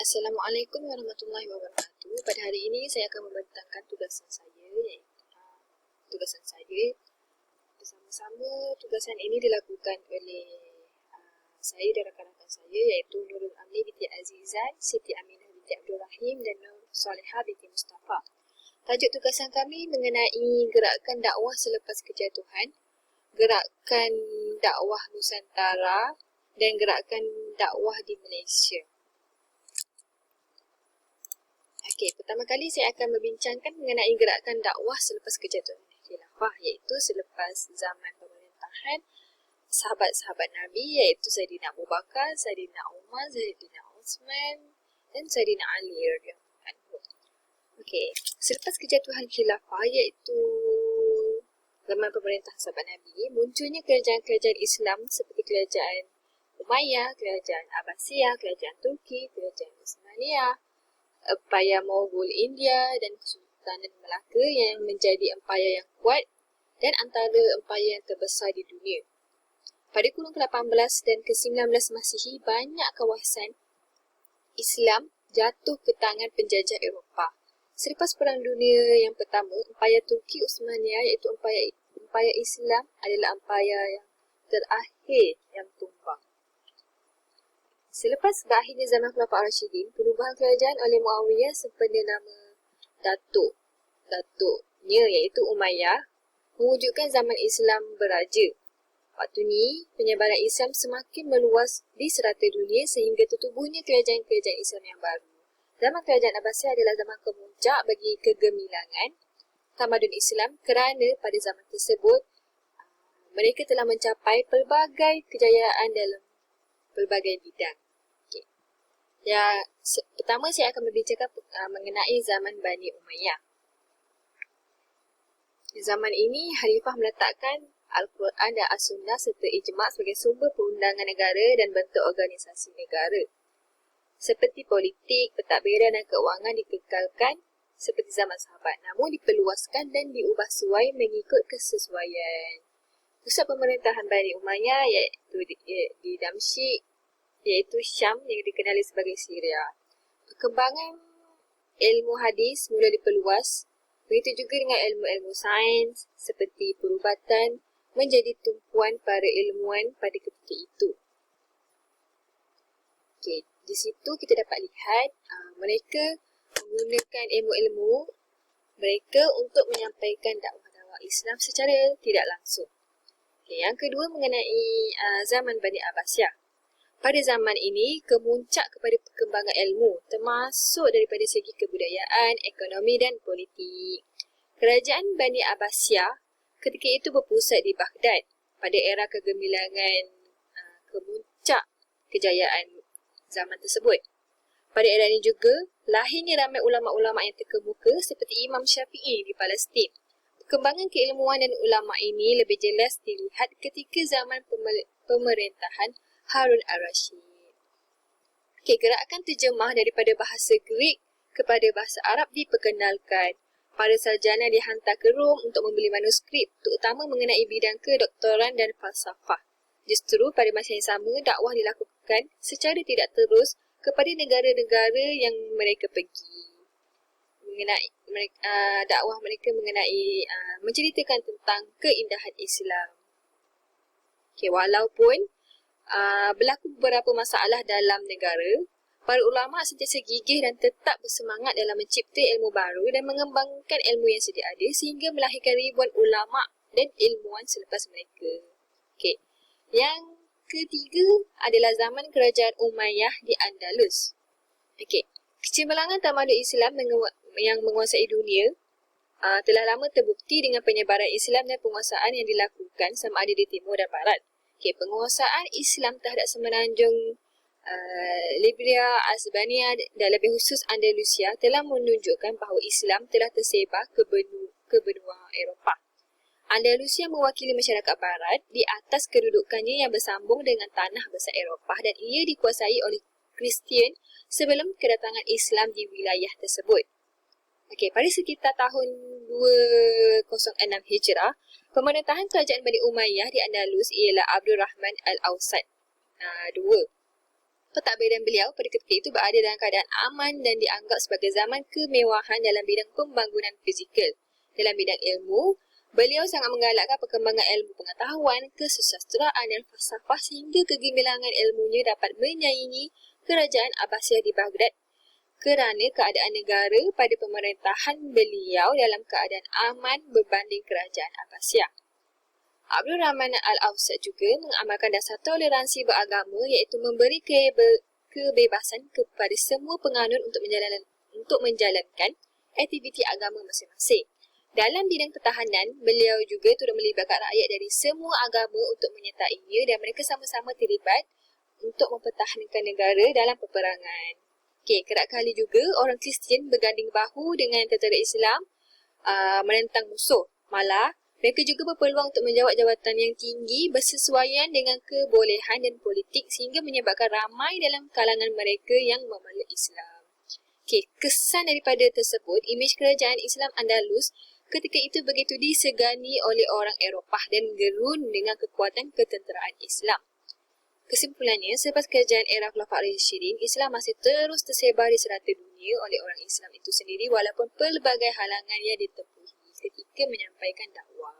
Assalamualaikum warahmatullahi wabarakatuh. Pada hari ini saya akan membentangkan tugasan saya, bersama-sama. Tugasan ini dilakukan oleh saya dan rakan-rakan saya, iaitu Nurul Amni binti Azizan, Siti Aminah binti Abdul Rahim dan Nur Salihah binti Mustafa. Tajuk tugasan kami mengenai gerakan dakwah selepas kejatuhan, gerakan dakwah Nusantara dan gerakan dakwah di Malaysia. Okey, pertama kali saya akan membincangkan mengenai gerakan dakwah selepas kejatuhan khilafah, iaitu selepas zaman pemerintahan sahabat-sahabat Nabi, iaitu Saidina Abu Bakar, Saidina Umar, Saidina Uthman dan Saidina Ali radhiyallahu anhu. Okey, selepas kejatuhan khilafah, iaitu zaman pemerintahan sahabat Nabi, munculnya kerajaan-kerajaan Islam seperti kerajaan Umayyah, kerajaan Abbasiyah, kerajaan Turki, kerajaan Utsmaniyah, Empayar Mogul India dan Kesultanan Melaka yang menjadi empayar yang kuat dan antara empayar yang terbesar di dunia. Pada kurun ke-18 dan ke-19 Masihi, banyak kawasan Islam jatuh ke tangan penjajah Eropah. Selepas Perang Dunia yang Pertama, empayar Turki Utsmaniyah, iaitu empayar Islam, adalah empayar yang terakhir yang tumbang. Selepas berakhirnya zaman Khulafaur Rasyidin, perubahan kerajaan oleh Muawiyah sempena nama Datuknya iaitu Umayyah mewujudkan zaman Islam beraja. Waktu ni, penyebaran Islam semakin meluas di serata dunia sehingga tertubuhnya kerajaan-kerajaan Islam yang baru. Zaman kerajaan Abbasiyah adalah zaman kemuncak bagi kegemilangan tamadun Islam kerana pada zaman tersebut mereka telah mencapai pelbagai kejayaan dalam pelbagai bidang. Pertama saya akan membincangkan mengenai zaman Bani Umayyah. Di zaman ini, Khalifah meletakkan Al-Quran dan As-Sunnah serta Ijma' sebagai sumber perundangan negara dan bentuk organisasi negara. Seperti politik, pentadbiran dan keuangan dikekalkan seperti zaman sahabat, namun diperluaskan dan diubah suai mengikut kesesuaian. Pusat pemerintahan Bani Umayyah iaitu di Damsyik, iaitu Syam yang dikenali sebagai Syria. Perkembangan ilmu hadis mula diperluas, begitu juga dengan ilmu-ilmu sains seperti perubatan menjadi tumpuan para ilmuwan pada ketika itu. Okey, di situ kita dapat lihat mereka menggunakan ilmu-ilmu mereka untuk menyampaikan dakwah-dakwah Islam secara tidak langsung. Okey, yang kedua mengenai zaman Bani Abbasiyah. Pada zaman ini, kemuncak kepada perkembangan ilmu, termasuk daripada segi kebudayaan, ekonomi dan politik. Kerajaan Bani Abbasiyah ketika itu berpusat di Baghdad pada era kegemilangan kemuncak kejayaan zaman tersebut. Pada era ini juga, lahirnya ramai ulama'-ulama' yang terkemuka seperti Imam Syafi'i di Palestin. Perkembangan keilmuan dan ulama' ini lebih jelas dilihat ketika zaman pemerintahan Harun al-Rashid. Okey, gerakan terjemah daripada bahasa Greek kepada bahasa Arab diperkenalkan. Para sarjana dihantar ke Rom untuk membeli manuskrip, terutama mengenai bidang kedoktoran dan falsafah. Justru pada masa yang sama, dakwah dilakukan secara tidak terus kepada negara-negara yang mereka pergi. Dakwah mereka mengenai menceritakan tentang keindahan Islam. Okey, walaupun berlaku beberapa masalah dalam negara, para ulama' sentiasa gigih dan tetap bersemangat dalam mencipta ilmu baru dan mengembangkan ilmu yang sedia ada sehingga melahirkan ribuan ulama' dan ilmuwan selepas mereka. Okey. Yang ketiga adalah zaman kerajaan Umayyah di Andalus. Okey. Kecemerlangan tamadun Islam yang menguasai dunia telah lama terbukti dengan penyebaran Islam dan penguasaan yang dilakukan sama ada di timur dan barat. Okay, penguasaan Islam terhadap semenanjung Libya, Albania dan lebih khusus Andalusia telah menunjukkan bahawa Islam telah tersebar ke benua Eropah. Andalusia mewakili masyarakat barat di atas kedudukannya yang bersambung dengan tanah besar Eropah dan ia dikuasai oleh Kristian sebelum kedatangan Islam di wilayah tersebut. Okey, pada sekitar tahun 206 Hijrah, pemerintahan kerajaan Bani Umayyah di Andalus ialah Abdul Rahman Al-Awsat II. Pentadbiran beliau pada ketika itu berada dalam keadaan aman dan dianggap sebagai zaman kemewahan dalam bidang pembangunan fizikal. Dalam bidang ilmu, beliau sangat menggalakkan perkembangan ilmu pengetahuan, kesusasteraan dan falsafah sehingga kegemilangan ilmunya dapat menyaingi kerajaan Abbasiyah di Baghdad kerana keadaan negara pada pemerintahan beliau dalam keadaan aman berbanding kerajaan Abbasiyah. Abdul Rahman Al-Awsat juga mengamalkan dasar toleransi beragama iaitu memberi kebebasan kepada semua penganut untuk menjalankan aktiviti agama masing-masing. Dalam bidang pertahanan, beliau juga turut melibatkan rakyat dari semua agama untuk menyertainya dan mereka sama-sama terlibat untuk mempertahankan negara dalam peperangan. Kerap kali juga orang Kristian berganding bahu dengan tentera Islam menentang musuh. Malah, mereka juga berpeluang untuk menjawat jawatan yang tinggi bersesuaian dengan kebolehan dan politik sehingga menyebabkan ramai dalam kalangan mereka yang memeluk Islam. Kesan daripada tersebut, imej kerajaan Islam Andalus ketika itu begitu disegani oleh orang Eropah dan gerun dengan kekuatan ketenteraan Islam. Kesimpulannya, selepas kerajaan era Khulafaur Rasyidin, Islam masih terus tersebar di serata dunia oleh orang Islam itu sendiri walaupun pelbagai halangan yang ditempuhi ketika menyampaikan dakwah.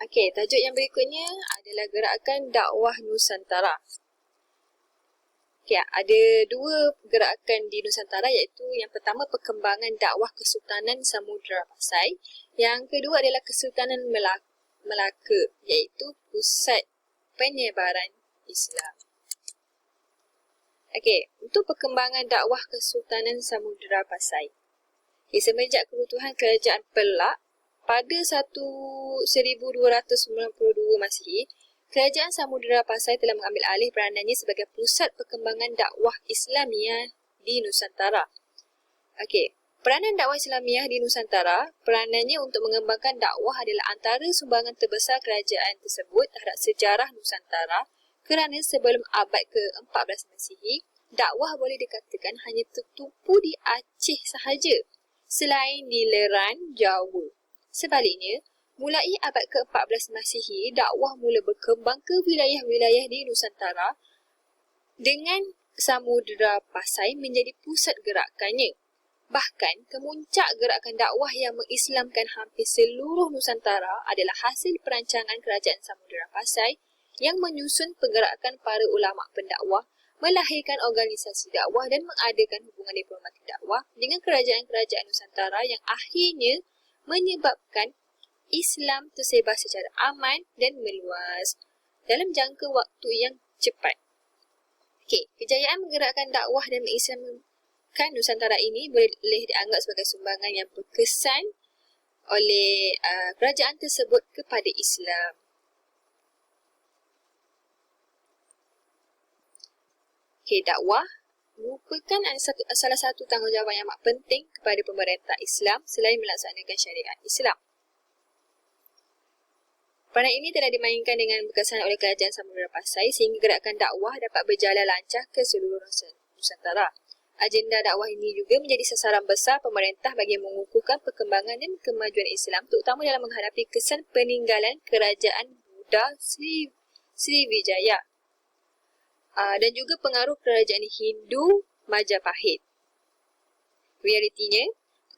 Tajuk yang berikutnya adalah gerakan dakwah Nusantara. Ada dua gerakan di Nusantara iaitu yang pertama perkembangan dakwah Kesultanan Samudra Pasai, yang kedua adalah Kesultanan Melaka iaitu pusat penyebaran Islam. Untuk perkembangan dakwah Kesultanan Samudra Pasai. Semenjak keruntuhan kerajaan Perak pada 1292 Masihi, kerajaan Samudra Pasai telah mengambil alih peranannya sebagai pusat perkembangan dakwah Islamiah di Nusantara. Peranan dakwah Islamiah di Nusantara, peranannya untuk mengembangkan dakwah adalah antara sumbangan terbesar kerajaan tersebut terhadap sejarah Nusantara kerana sebelum abad ke-14 Masihi, dakwah boleh dikatakan hanya tertumpu di Aceh sahaja, selain di Leran, Jawa. Sebaliknya, mulai abad ke-14 Masihi, dakwah mula berkembang ke wilayah-wilayah di Nusantara dengan Samudra Pasai menjadi pusat gerakannya. Bahkan, kemuncak gerakan dakwah yang mengislamkan hampir seluruh Nusantara adalah hasil perancangan kerajaan Samudra Pasai yang menyusun pergerakan para ulama pendakwah, melahirkan organisasi dakwah dan mengadakan hubungan diplomatik dakwah dengan kerajaan-kerajaan Nusantara yang akhirnya menyebabkan Islam tersebar secara aman dan meluas dalam jangka waktu yang cepat. Kejayaan menggerakkan dakwah dan mengislamkan Nusantara ini boleh dianggap sebagai sumbangan yang berkesan oleh kerajaan tersebut kepada Islam. Dakwah merupakan salah satu tanggungjawab yang amat penting kepada pemerintah Islam selain melaksanakan syariat Islam. Peranan ini telah dimainkan dengan berkesan oleh kerajaan Samudra Pasai sehingga gerakan dakwah dapat berjalan lancar ke seluruh Nusantara. Agenda dakwah ini juga menjadi sasaran besar pemerintah bagi mengukuhkan perkembangan dan kemajuan Islam, terutama dalam menghadapi kesan peninggalan kerajaan Buddha Sriwijaya dan juga pengaruh kerajaan Hindu Majapahit. Realitinya,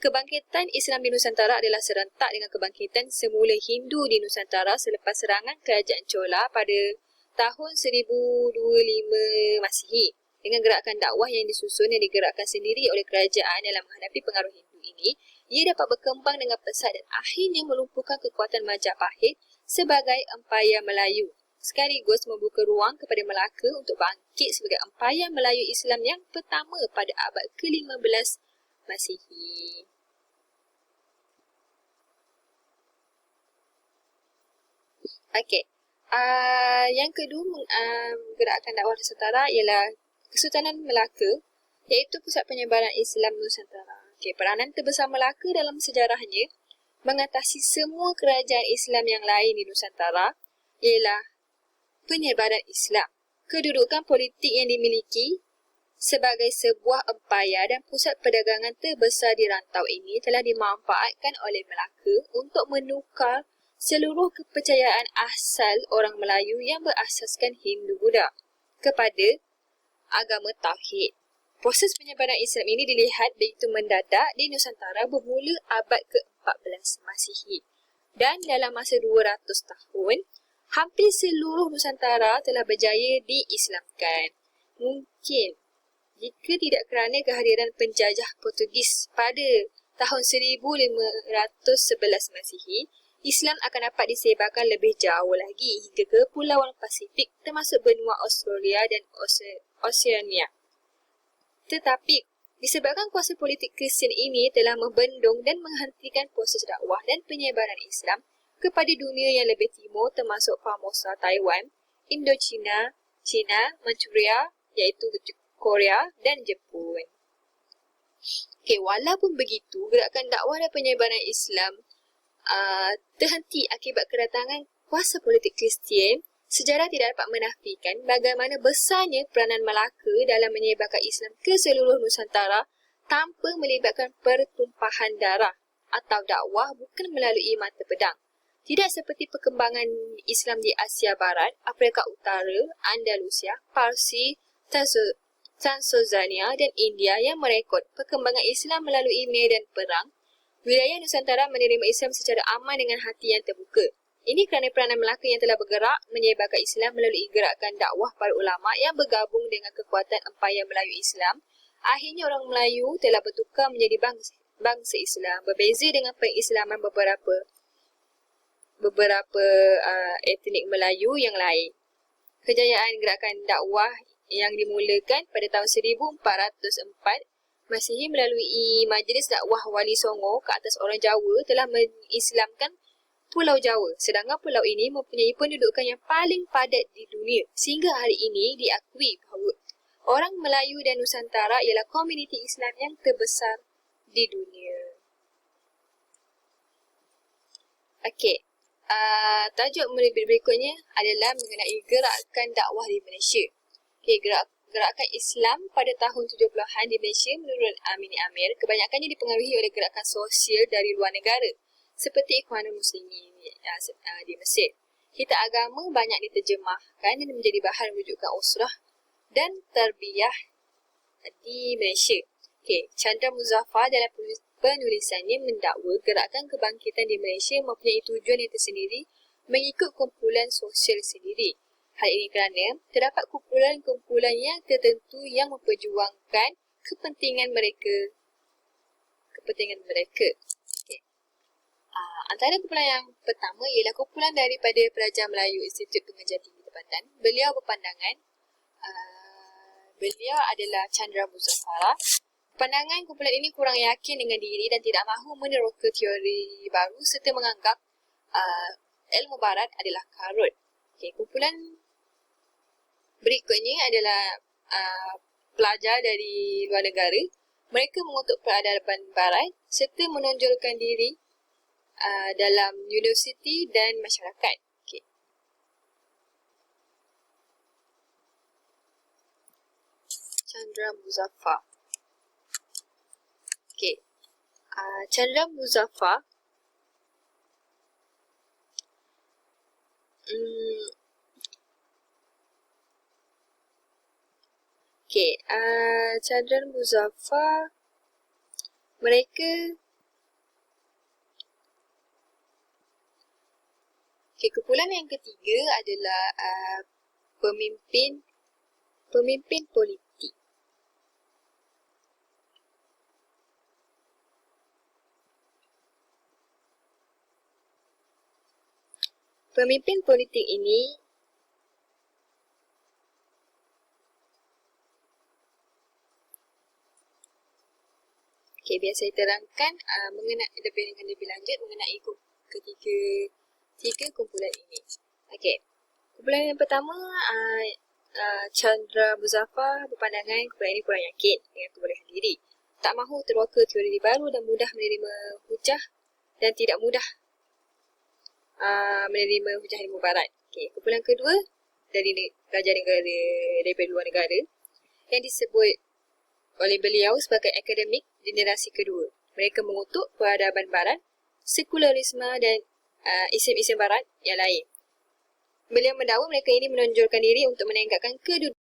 kebangkitan Islam di Nusantara adalah serentak dengan kebangkitan semula Hindu di Nusantara selepas serangan kerajaan Chola pada tahun 1025 Masihi. Dengan gerakan dakwah yang disusun dan digerakkan sendiri oleh kerajaan dalam menghadapi pengaruh Hindu ini, ia dapat berkembang dengan pesat dan akhirnya melumpuhkan kekuatan Majapahit sebagai Empayar Melayu, sekaligus membuka ruang kepada Melaka untuk bangkit sebagai Empayar Melayu Islam yang pertama pada abad ke-15 Masihi. Yang kedua gerakan dakwah Nusantara ialah Kesultanan Melaka, iaitu pusat penyebaran Islam Nusantara. Peranan terbesar Melaka dalam sejarahnya mengatasi semua kerajaan Islam yang lain di Nusantara ialah penyebaran Islam. Kedudukan politik yang dimiliki sebagai sebuah empayar dan pusat perdagangan terbesar di rantau ini telah dimanfaatkan oleh Melaka untuk menukar seluruh kepercayaan asal orang Melayu yang berasaskan Hindu-Buddha kepada agama Tauhid. Proses penyebaran Islam ini dilihat begitu mendadak di Nusantara bermula abad ke-14 Masihi. Dan dalam masa 200 tahun, hampir seluruh Nusantara telah berjaya diislamkan. Mungkin jika tidak kerana kehadiran penjajah Portugis pada tahun 1511 Masihi, Islam akan dapat disebarkan lebih jauh lagi hingga ke Pulauan Pasifik termasuk benua Australia dan Oceania. Tetapi, disebabkan kuasa politik Kristian ini telah membendung dan menghentikan proses dakwah dan penyebaran Islam kepada dunia yang lebih timur termasuk Formosa, Taiwan, Indochina, China, Manchuria iaitu Korea dan Jepun. Walaupun begitu, gerakan dakwah dan penyebaran Islam terhenti akibat kedatangan kuasa politik Kristian, sejarah tidak dapat menafikan bagaimana besarnya peranan Melaka dalam menyebarkan Islam ke seluruh Nusantara tanpa melibatkan pertumpahan darah atau dakwah bukan melalui mata pedang. Tidak seperti perkembangan Islam di Asia Barat, Afrika Utara, Andalusia, Parsi, Transylvania dan India yang merekod perkembangan Islam melalui medan perang. Wilayah Nusantara menerima Islam secara aman dengan hati yang terbuka. Ini kerana peranan Melaka yang telah bergerak menyebarkan Islam melalui gerakan dakwah para ulama yang bergabung dengan kekuatan Empayar Melayu Islam. Akhirnya orang Melayu telah bertukar menjadi bangsa Islam, berbeza dengan pengislaman beberapa etnik Melayu yang lain. Kejayaan gerakan dakwah yang dimulakan pada tahun 1404 Masihi melalui Majlis Dakwah Wali Songo ke atas orang Jawa telah mengislamkan Pulau Jawa, sedangkan pulau ini mempunyai pendudukan yang paling padat di dunia sehingga hari ini diakui bahawa orang Melayu dan Nusantara ialah komuniti Islam yang terbesar di dunia. Tajuk berikutnya adalah mengenai gerakan dakwah di Malaysia. Gerakan Islam pada tahun 70-an di Malaysia menurut Amin Amir kebanyakannya dipengaruhi oleh gerakan sosial dari luar negara seperti Ikhwanul Muslimin di Mesir. Kitab agama banyak diterjemahkan dan menjadi bahan rujukan usrah dan tarbiyah di Malaysia. Chandra Muzaffar dalam penulisannya mendakwa gerakan kebangkitan di Malaysia mempunyai tujuan yang tersendiri mengikut kumpulan sosial sendiri. Hal ini kerana terdapat kumpulan-kumpulan yang tertentu yang memperjuangkan kepentingan mereka. Antara kumpulan yang pertama ialah kumpulan daripada Pelajar Melayu Institut Pengajian Tinggi Tempatan. Beliau berpandangan, beliau adalah Chandra Muzaffar. Pandangan kumpulan ini kurang yakin dengan diri dan tidak mahu meneroka teori baru serta menganggap ilmu barat adalah karut. Kumpulan berikutnya adalah pelajar dari luar negara. Mereka mengutuk peradaban barat serta menonjolkan diri dalam universiti dan masyarakat. Chandra Muzaffar. Chandra Muzaffar Chandra Muzaffar mereka kumpulan yang ketiga adalah pemimpin politik. Pemimpin politik ini biar saya terangkan lebih lanjut mengenai tiga kumpulan ini. Kumpulan yang pertama, Chandra Muzaffar berpandangan kumpulan ini kurang yakin dengan kebolehan diri, tak mahu terwaka teori baru dan mudah menerima hujah dan tidak mudah menerima hujah ilmu barat. Kumpulan kedua dari pelajar negara daripada luar negara yang disebut oleh beliau sebagai akademik generasi kedua. Mereka mengutuk peradaban barat, sekularisme dan isim-isim barat yang lain. Beliau mendakwa mereka ini menonjolkan diri untuk menegakkan kedudukan